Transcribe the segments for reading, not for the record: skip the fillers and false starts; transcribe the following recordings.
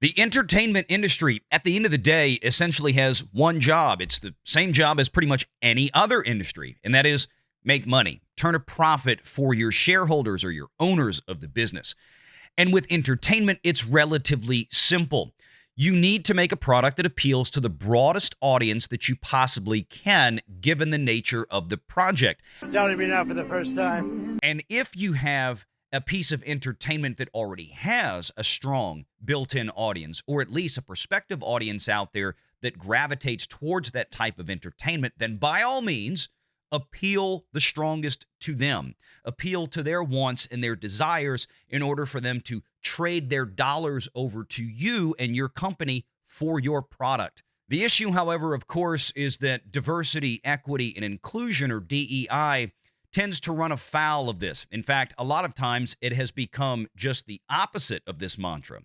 The entertainment industry, at the end of the day, essentially has one job. It's the same job as pretty much any other industry, and that is make money, turn a profit for your shareholders or your owners of the business. And with entertainment, it's relatively simple. You need to make a product that appeals to the broadest audience that you possibly can, given the nature of the project. Telling me now for the first time. And if you have a piece of entertainment that already has a strong built-in audience, or at least a prospective audience out there that gravitates towards that type of entertainment, then by all means, appeal the strongest to them. Appeal to their wants and their desires in order for them to trade their dollars over to you and your company for your product. The issue, however, of course, is that diversity, equity, and inclusion, or DEI, tends to run afoul of this. In fact, a lot of times it has become just the opposite of this mantra.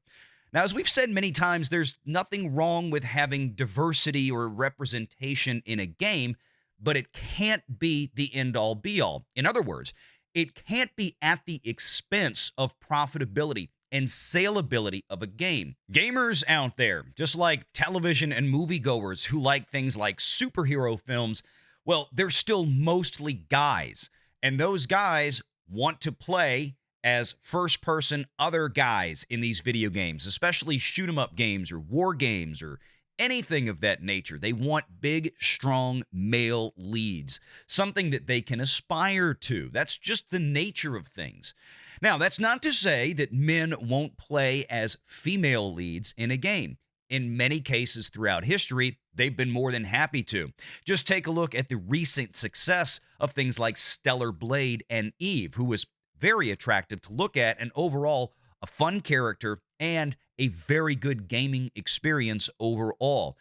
Now, as we've said many times, there's nothing wrong with having diversity or representation in a game, but it can't be the end-all, be-all. In other words, it can't be at the expense of profitability and saleability of a game. Gamers out there, just like television and moviegoers who like things like superhero films, well, they're still mostly guys, and those guys want to play as first-person other guys in these video games, especially shoot-'em-up games or war games or anything of that nature. They want big, strong male leads, something that they can aspire to. That's just the nature of things. Now, that's not to say that men won't play as female leads in a game. In many cases throughout history, they've been more than happy to. Just take a look at the recent success of things like Stellar Blade and Eve, who was very attractive to look at and overall a fun character and a very good gaming experience overall.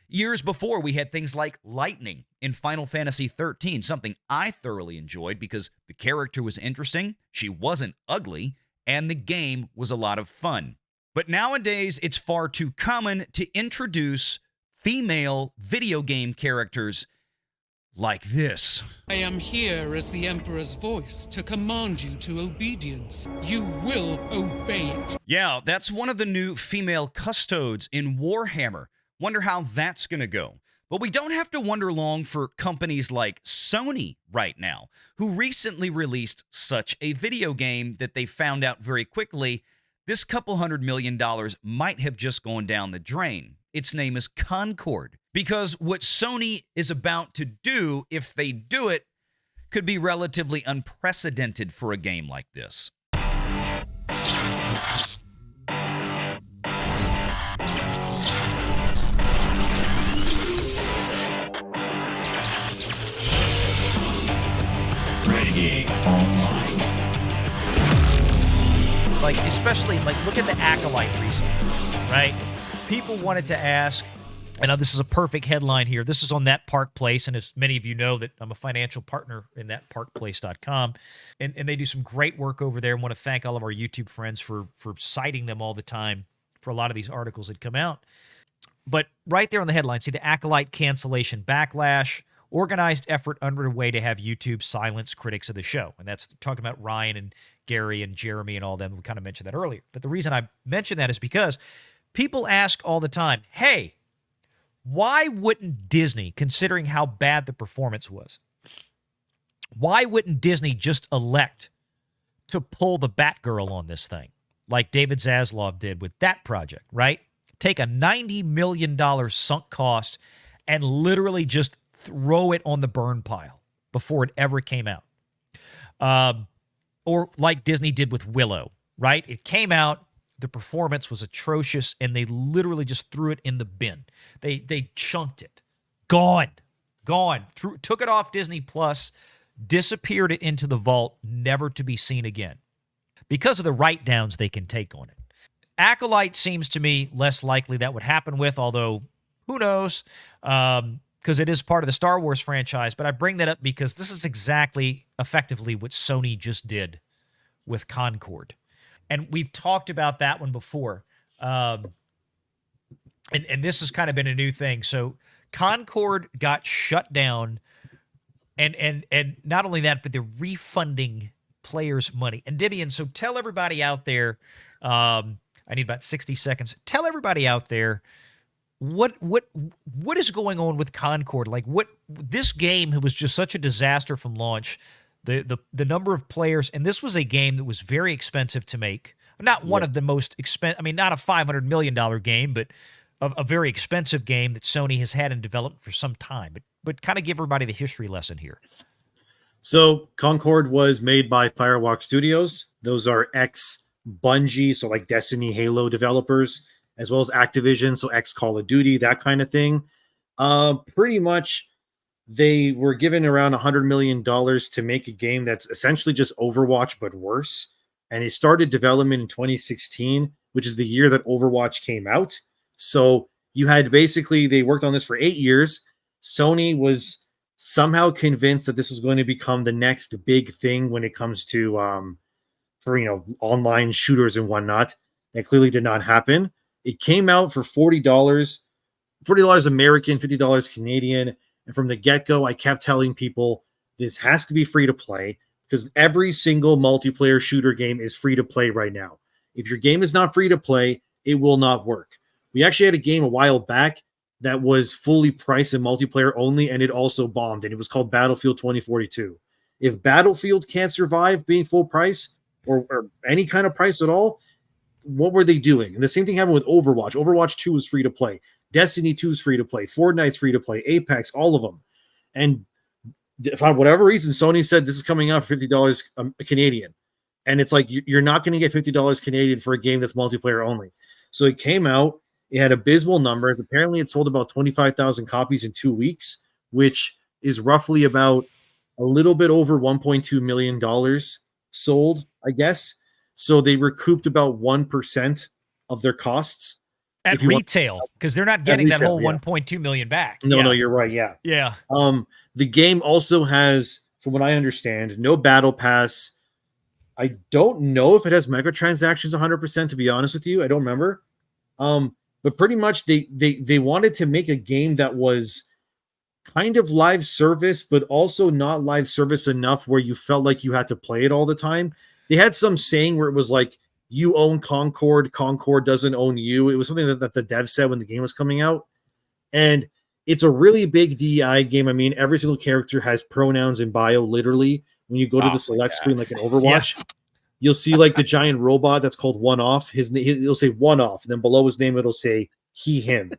Years before, we had things like Lightning in Final Fantasy XIII, something I thoroughly enjoyed because the character was interesting, she wasn't ugly, and the game was a lot of fun. But nowadays, it's far too common to introduce female video game characters like this. I am here as the Emperor's voice to command you to obedience. You will obey it. Yeah, that's one of the new female custodes in Warhammer. Wonder how that's going to go. But we don't have to wonder long for companies like Sony right now, who recently released such a video game that they found out very quickly this couple $100 million might have just gone down the drain. Its name is Concord. Because what Sony is about to do, if they do it, could be relatively unprecedented for a game like this. Renegade Online. Like, especially, like, look at the Acolyte recently, right? People wanted to ask, and this is a perfect headline here. This is on That Park Place, and as many of you know that I'm a financial partner in thatparkplace.com, and they do some great work over there. I want to thank all of our YouTube friends for citing them all the time for a lot of these articles that come out. But right there on the headline, see the Acolyte cancellation backlash, organized effort underway to have YouTube silence critics of the show. And that's talking about Ryan and Gary and Jeremy and all them. We kind of mentioned that earlier. But the reason I mention that is because people ask all the time, hey, why wouldn't Disney, considering how bad the performance was, why wouldn't Disney just elect to pull the Batgirl on this thing, like David Zaslav did with that project, right? Take a $90 million sunk cost and literally just throw it on the burn pile before it ever came out. Or like Disney did with Willow, right? It came out, the performance was atrocious, and they literally just threw it in the bin. They chunked it. Gone. Took it off Disney Plus, disappeared it into the vault, never to be seen again. Because of the write-downs they can take on it. Acolyte seems to me less likely that would happen with, although who knows, because it is part of the Star Wars franchise. But I bring that up because this is exactly, effectively, what Sony just did with Concord. And we've talked about that one before. And this has kind of been a new thing. So Concord got shut down, and not only that, but they're refunding players' money. And Debian, so tell everybody out there, I I need about 60 seconds. Tell everybody out there what is going on with Concord? Like, what this game was just such a disaster from launch. The number of players, and this was a game that was very expensive to make. Not one of the most expensive. I mean, not a $500 million game, but a very expensive game that Sony has had in development for some time. But kind of give everybody the history lesson here. So Concord was made by Firewalk Studios. Those are ex-Bungie, so like Destiny, Halo developers, as well as Activision, so ex-Call of Duty, that kind of thing. Pretty much, they were given around $100 million to make a game that's essentially just Overwatch, but worse. And it started development in 2016, which is the year that Overwatch came out. So you had basically, they worked on this for 8 years. Sony was somehow convinced that this was going to become the next big thing when it comes to for online shooters and whatnot. That clearly did not happen. It came out for $40 American, $50 Canadian, and from the get-go I kept telling people this has to be free to play, because every single multiplayer shooter game is free to play right now. If your game is not free to play, it will not work. We actually had a game a while back that was fully priced and multiplayer only, and it also bombed, and it was called Battlefield 2042. If Battlefield can't survive being full price or any kind of price at all, what were they doing? And the same thing happened with Overwatch. Overwatch 2 is free to play. Destiny 2 is free to play. Fortnite's free to play. Apex, all of them. And for whatever reason, Sony said this is coming out for $50 Canadian. And it's like, you're not going to get $50 Canadian for a game that's multiplayer only. So it came out. It had abysmal numbers. Apparently, it sold about 25,000 copies in 2 weeks, which is roughly about a little bit over $1.2 million sold, I guess. So they recouped about 1% of their costs. At retail, because they're not getting that whole 1.2 million back. No, you're right. Yeah. Yeah. The game also has, from what I understand, no battle pass. I don't know if it has microtransactions 100%, to be honest with you. I don't remember. But pretty much they wanted to make a game that was kind of live service, but also not live service enough where you felt like you had to play it all the time. They had some saying where it was like, you own Concord, Concord doesn't own you. It was something that the dev said when the game was coming out. And it's a really big DEI game. I mean, every single character has pronouns in bio, literally. When you go to the select screen, like in Overwatch, you'll see like the giant robot that's called One Off. It'll say One Off. And then below his name, it'll say he, him.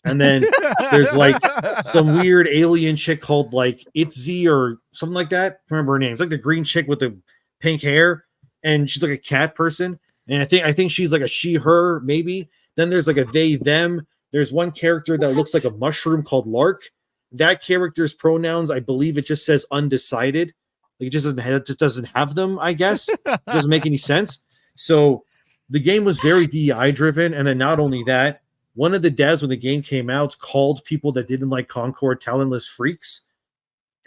And then there's like some weird alien chick called like Itzy or something like that. I can't remember her name. It's like the green chick with the pink hair. And she's like a cat person. And I think she's like a she, her, maybe. Then there's like a they, them. There's one character that looks like a mushroom called Lark. That character's pronouns, I believe it just says undecided. Like it just doesn't have them, I guess. It doesn't make any sense. So the game was very DEI driven. And then not only that, one of the devs when the game came out called people that didn't like Concord talentless freaks.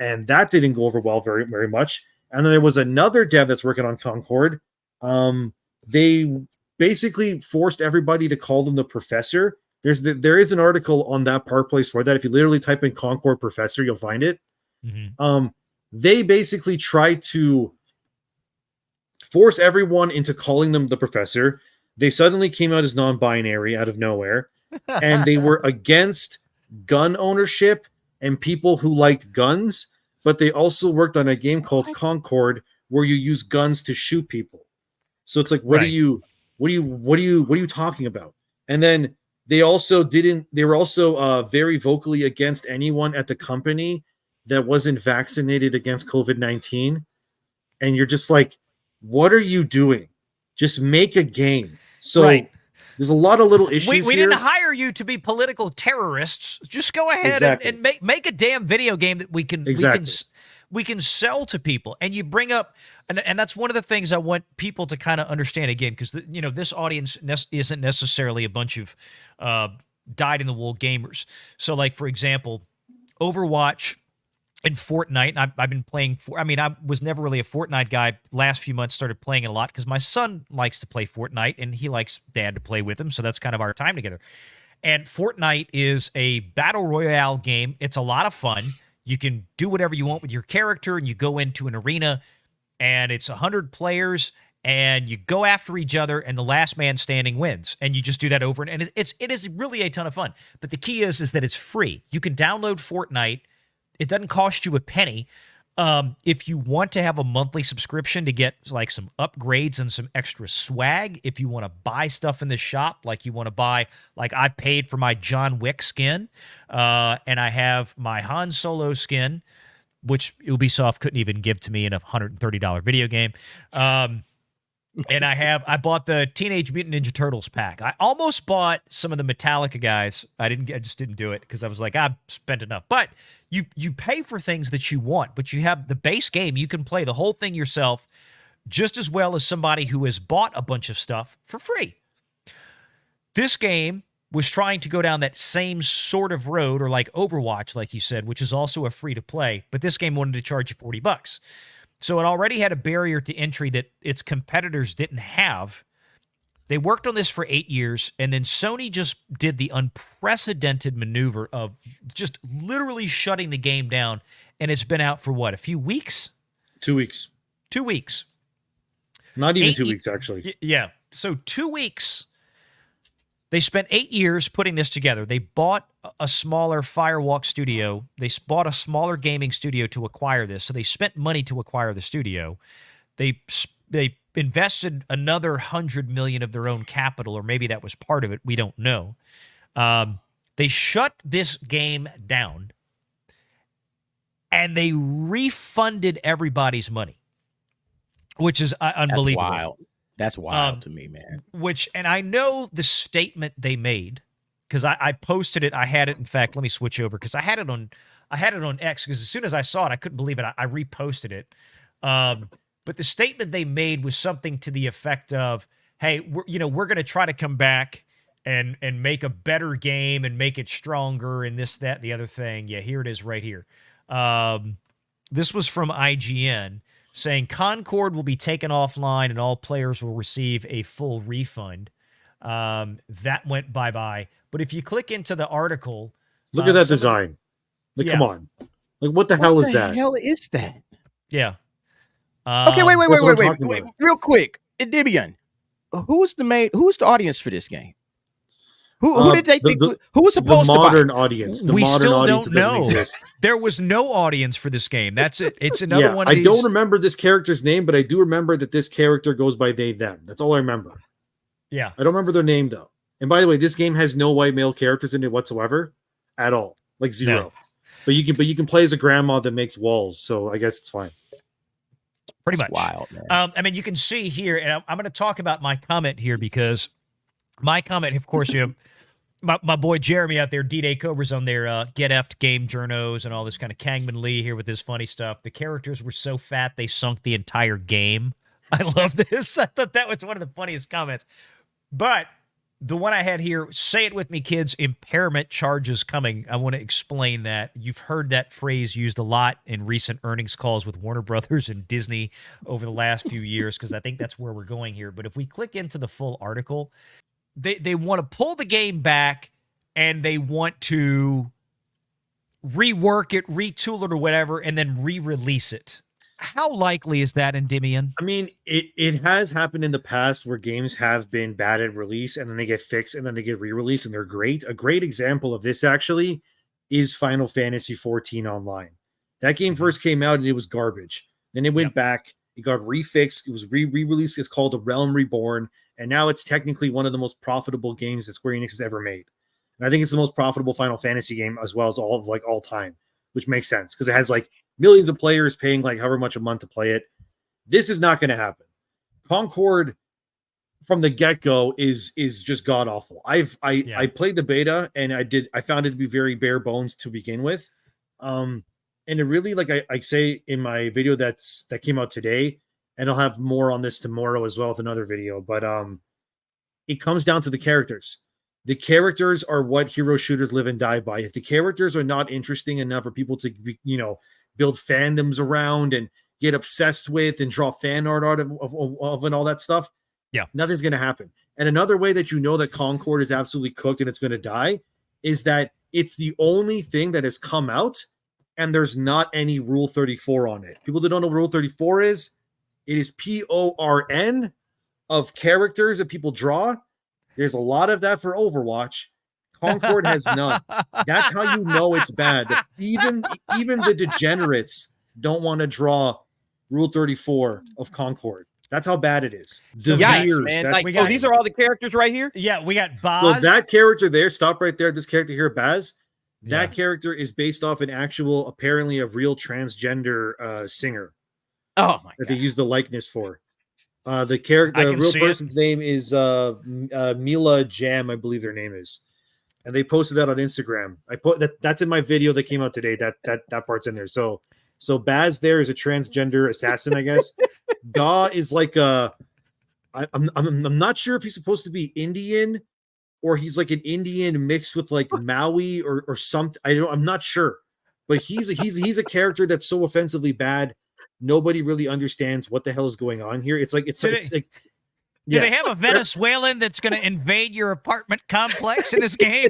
And that didn't go over well very, very much. And then there was another dev that's working on Concord. They basically forced everybody to call them the professor. There is an article on that Park Place for that. If you literally type in Concord professor, you'll find it. Mm-hmm. They basically try to force everyone into calling them the professor. They suddenly came out as non-binary out of nowhere, and they were against gun ownership and people who liked guns, but they also worked on a game called Concord where you use guns to shoot people. So it's like, what are you talking about? And then they were also very vocally against anyone at the company that wasn't vaccinated against COVID-19. And you're just like, what are you doing? Just make a game. So there's a lot of little issues we here. didn't hire you to be political terrorists. Just go ahead and make a damn video game that we can sell to people. And you bring up, and that's one of the things I want people to kind of understand again, because this audience isn't necessarily a bunch of dyed-in-the-wool gamers. So, like, for example, Overwatch and Fortnite, and I've been playing, I was never really a Fortnite guy. Last few months started playing it a lot because my son likes to play Fortnite, and he likes dad to play with him, so that's kind of our time together. And Fortnite is a battle royale game. It's a lot of fun. You can do whatever you want with your character, and you go into an arena, and it's 100 players, and you go after each other, and the last man standing wins. And you just do that over, and it is really a ton of fun. But the key is that it's free. You can download Fortnite. It doesn't cost you a penny. If you want to have a monthly subscription to get like some upgrades and some extra swag, if you want to buy stuff in the shop, like you want to buy, like I paid for my John Wick skin, and I have my Han Solo skin, which Ubisoft couldn't even give to me in a $130 video game. And I bought the Teenage Mutant Ninja Turtles pack. I almost bought some of the Metallica guys. I just didn't do it because I was like, I've spent enough. But you pay for things that you want, but you have the base game. You can play the whole thing yourself just as well as somebody who has bought a bunch of stuff for free. This game was trying to go down that same sort of road, or like Overwatch, like you said, which is also a free to play, but this game wanted to charge you $40. So it already had a barrier to entry that its competitors didn't have. They worked on this for 8 years, and then Sony just did the unprecedented maneuver of just literally shutting the game down, and it's been out for what, a few weeks? 2 weeks. 2 weeks. Not even 2 weeks, actually. Yeah. So 2 weeks. They spent 8 years putting this together. They bought a smaller Firewalk studio. They bought a smaller gaming studio to acquire this. So they spent money to acquire the studio. They invested another $100 million of their own capital, or maybe that was part of it. We don't know. They shut this game down, and they refunded everybody's money, which is unbelievable. That's wild. That's wild to me, man. And I know the statement they made, because I posted it. I had it. In fact, let me switch over, because I had it on X, because as soon as I saw it, I couldn't believe it. I reposted it. But the statement they made was something to the effect of, "Hey, we're going to try to come back and make a better game and make it stronger and this, that, the other thing." Yeah, here it is right here. This was from IGN, saying Concord will be taken offline and all players will receive a full refund. That went bye-bye. But if you click into the article... Look at that design. Like, yeah. Come on. Like, what the hell is that? What the hell is that? Yeah. Okay, wait. about. Real quick. Dibian, who's the audience for this game? Who did they think? Who was supposed the to buy? modern audience? The we modern still audience don't that doesn't know. exist. There was no audience for this game. That's it. It's another one of I these... don't remember this character's name, but I do remember that this character goes by they, them. That's all I remember. Yeah. I don't remember their name, though. And by the way, this game has no white male characters in it whatsoever at all. Like zero. No. But you can play as a grandma that makes walls, so I guess it's fine. Pretty much. Wild, man. I mean, you can see here, and I'm going to talk about my comment here, because my comment, of course, my boy Jeremy out there, D-Day Cobra's on there, Get Effed Game Journos and all this kind of Kangman Lee here with his funny stuff. The characters were so fat they sunk the entire game. I love this. I thought that was one of the funniest comments. But the one I had here, say it with me, kids, impairment charges coming. I want to explain that. You've heard that phrase used a lot in recent earnings calls with Warner Brothers and Disney over the last few years, because I think that's where we're going here. But if we click into the full article, they want to pull the game back, and they want to rework it, retool it, or whatever, and then re-release it. How likely is that, Endymion? I mean, it has happened in the past where games have been bad at release, and then they get fixed, and then they get re-released, and they're great. A great example of this, actually, is Final Fantasy XIV Online. That game first came out, and it was garbage. Then it went back. It got refixed. It was re-released. It's called The Realm Reborn, and now it's technically one of the most profitable games that Square Enix has ever made. And I think it's the most profitable Final Fantasy game as well as all time, which makes sense because it has like millions of players paying like however much a month to play it. This is not going to happen. Concord from the get-go is just god awful. I played the beta and I found it to be very bare bones to begin with. And it really, like I say in my video that came out today, and I'll have more on this tomorrow as well with another video, but it comes down to the characters. The characters are what hero shooters live and die by. If the characters are not interesting enough for people to build fandoms around and get obsessed with and draw fan art out of and all that stuff, nothing's going to happen. And another way that you know that Concord is absolutely cooked and it's going to die is that it's the only thing that has come out and there's not any Rule 34 on it. People that don't know what Rule 34 is, It is PORN of characters that people draw. There's a lot of that for Overwatch. Concord has none. That's how you know it's bad. Even the degenerates don't want to draw Rule 34 of Concord. That's how bad it is. Yikes, man. Like, so these are all the characters right here? Yeah, we got Baz. So that character there, stop right there. This character here, Baz, that character is based off an actual, apparently a real transgender singer. Oh my that they use the likeness for. The character, the real person's name is Mila Jam, I believe their name is. And they posted that on Instagram. I put that's in my video that came out today. That part's in there. So Baz there is a transgender assassin, I guess. Da is like I'm not sure if he's supposed to be Indian or he's like an Indian mixed with like Maui or something. I'm not sure. But he's a character that's so offensively bad. Nobody really understands what the hell is going on here. It's like Do they have a Venezuelan that's going to invade your apartment complex in this game?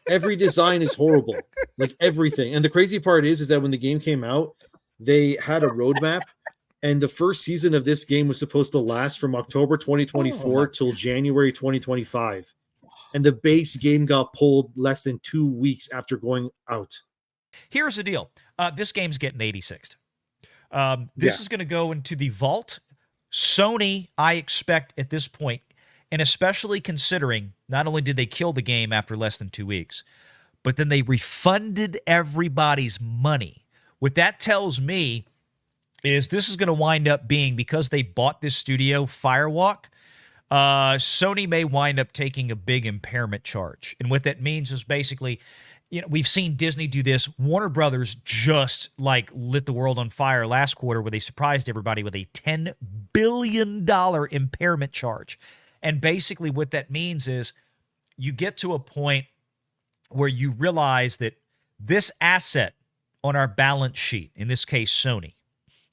Every design is horrible, like everything. And the crazy part is that when the game came out, they had a roadmap, and the first season of this game was supposed to last from October 2024 till January 2025. And the base game got pulled less than 2 weeks after going out. Here's the deal. This game's getting 86th. This is going to go into the vault. Sony, I expect at this point, and especially considering not only did they kill the game after less than 2 weeks, but then they refunded everybody's money. What that tells me is this is going to wind up being, because they bought this studio, Firewalk, Sony may wind up taking a big impairment charge. And what that means is basically, we've seen Disney do this. Warner Brothers just lit the world on fire last quarter where they surprised everybody with a $10 billion impairment charge. And basically what that means is you get to a point where you realize that this asset on our balance sheet, in this case Sony,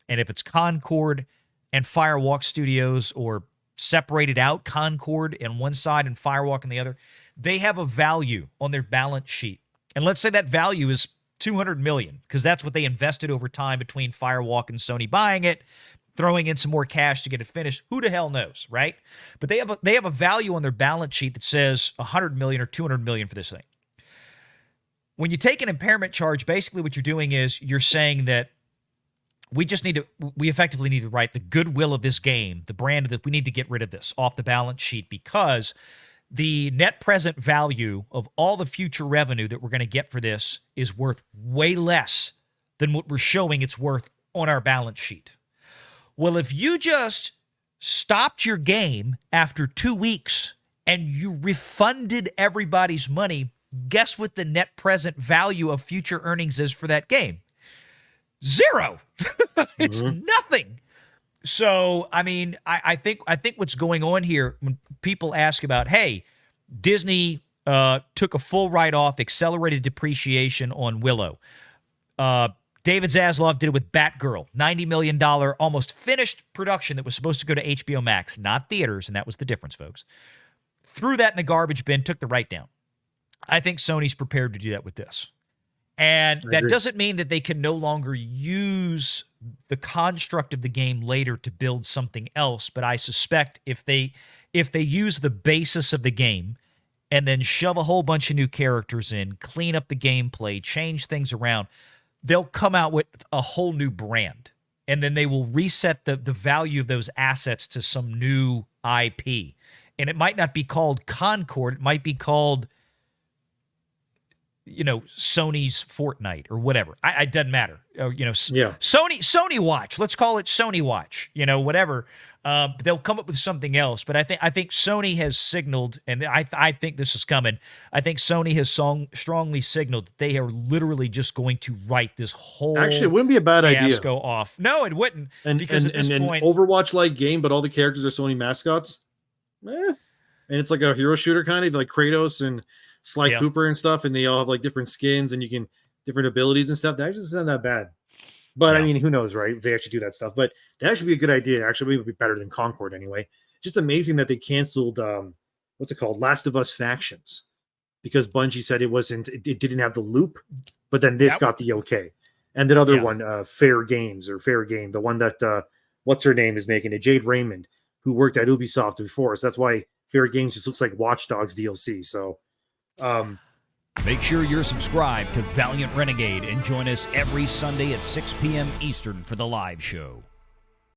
and if it's Concord and Firewalk Studios, or separated out Concord on one side and Firewalk on the other, they have a value on their balance sheet. And let's say that value is $200 million, because that's what they invested over time between Firewalk and Sony buying it, throwing in some more cash to get it finished. Who the hell knows, right? But they have a value on their balance sheet that says $100 million or $200 million for this thing. When you take an impairment charge, basically what you're doing is you're saying that we effectively need to write the goodwill of this game, the brand that we need to get rid of this off the balance sheet, because the net present value of all the future revenue that we're going to get for this is worth way less than what we're showing it's worth on our balance sheet. Well, if you just stopped your game after 2 weeks and you refunded everybody's money, guess what the net present value of future earnings is for that game? Zero. It's nothing. So, I mean, I think what's going on here, when people ask about, hey, Disney took a full write-off, accelerated depreciation on Willow. David Zaslav did it with Batgirl, $90 million, almost finished production that was supposed to go to HBO Max, not theaters, and that was the difference, folks. Threw that in the garbage bin, took the write-down. I think Sony's prepared to do that with this. And that doesn't mean that they can no longer use the construct of the game later to build something else. But I suspect if they use the basis of the game and then shove a whole bunch of new characters in, clean up the gameplay, change things around, they'll come out with a whole new brand. And then they will reset the value of those assets to some new IP. And it might not be called Concord. It might be called, Sony's Fortnite or whatever. It doesn't matter. Sony Watch. Let's call it Sony Watch. Whatever. They'll come up with something else. But I think Sony has signaled, and I think this is coming. I think Sony has strongly signaled that they are literally just going to write this whole actually it wouldn't be a bad idea off. No, it wouldn't. Because at this point, an Overwatch-like game, but all the characters are Sony mascots. And it's like a hero shooter kind of like Kratos and Sly Cooper and stuff, and they all have like different skins and you can different abilities and stuff. That actually isn't that bad. But I mean, who knows, right? If they actually do that stuff. But that should be a good idea. Actually, it would be better than Concord anyway. Just amazing that they canceled what's it called? Last of Us Factions. Because Bungie said it didn't have the loop, but then this got the okay. And that other one, Fair Game, the one that what's her name is making it, Jade Raymond, who worked at Ubisoft before. So that's why Fair Games just looks like Watch Dogs DLC. So make sure you're subscribed to Valiant Renegade and join us every Sunday at 6 p.m. Eastern for the live show.